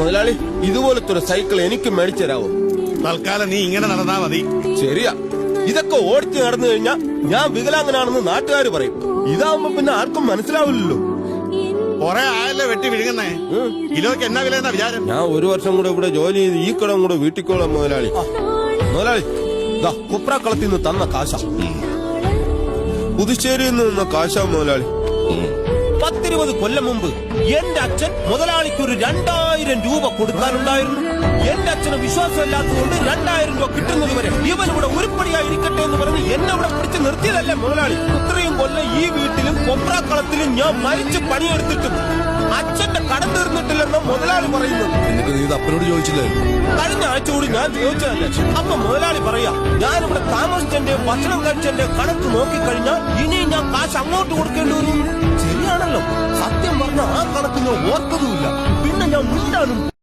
മുതലാളി ഇതുപോലത്തെ ഒരു സൈക്കിൾ എനിക്ക് മേടിച്ചു തരാവോ? തൽക്കാലം നീ ഇങ്ങനെ നടന്നാ മതി. ശരിയാ, ഇതൊക്കെ ഓടിച്ച് നടന്നു കഴിഞ്ഞാ ഞാൻ വികലാംഗനാണെന്ന് നാട്ടുകാർ പറയും. ഇതാവുമ്പോ പിന്നെ ആർക്കും മനസ്സിലാവില്ലല്ലോ. കൊറേ ആയല്ലേ വെട്ടി വിഴുങ്ങുന്നേ. കിലോയ്ക്ക് എന്നാ വില എന്നാ വിചാരം? ഞാൻ ഒരു വർഷം കൂടെ ഇവിടെ ജോലി ചെയ്ത് ഈ കടം കൂടെ വീട്ടിക്കോളാം മുതലാളി. മുതലാളി കുപ്രാക്കളത്തിൽ നിന്ന് തന്ന കാശ, പുതുശ്ശേരിയിൽ നിന്ന് കാശ മുതലാളി. 10-20 കൊല്ലം മുമ്പ് എന്റെ അച്ഛൻ മുതലാളിക്ക് ഒരു 2000 രൂപ കൊടുക്കാനുണ്ടായിരുന്നു. എന്റെ അച്ഛന് വിശ്വാസമില്ലാത്തതുകൊണ്ട് 2000 രൂപ കിട്ടുന്നത് വരെ ഇവൻ ഇവിടെ ഉരുപ്പടിയായിരിക്കട്ടെ എന്ന് പറഞ്ഞ് എന്നെ ഇവിടെ പിടിച്ച് നിർത്തിയതല്ലേ മുതലാളി. ഇത്രയും കൊല്ലം ഈ വീട്ടിലും കൊപ്രാക്കളത്തിലും ഞാൻ മരിച്ച് പണിയെടുത്തിട്ടും അച്ഛന്റെ കടം തീർന്നിട്ടില്ലെന്ന് മുതലാളി പറയുന്നത്. എന്നിട്ട് നീ ഇത് അപ്പനോട് ചോദിച്ചില്ലേ? കഴിഞ്ഞ ആഴ്ച കൂടി ഞാൻ ചോദിച്ചതല്ലേ. അപ്പൊ മുതലാളി പറയാ, ഞാനിവിടെ താമസിച്ചെന്റെ ഭക്ഷണം കഴിച്ചെന്റെ കണക്ക് നോക്കിക്കഴിഞ്ഞാൽ ഇനിയും ഞാൻ കാശ് അങ്ങോട്ട് കൊടുക്കേണ്ടി വരും. ശരിയാണല്ലോ, സത്യം പറഞ്ഞ ആ കണക്ക് ഞാൻ ഓർത്തതുമില്ല. പിന്നെ ഞാൻ മുണ്ടാനും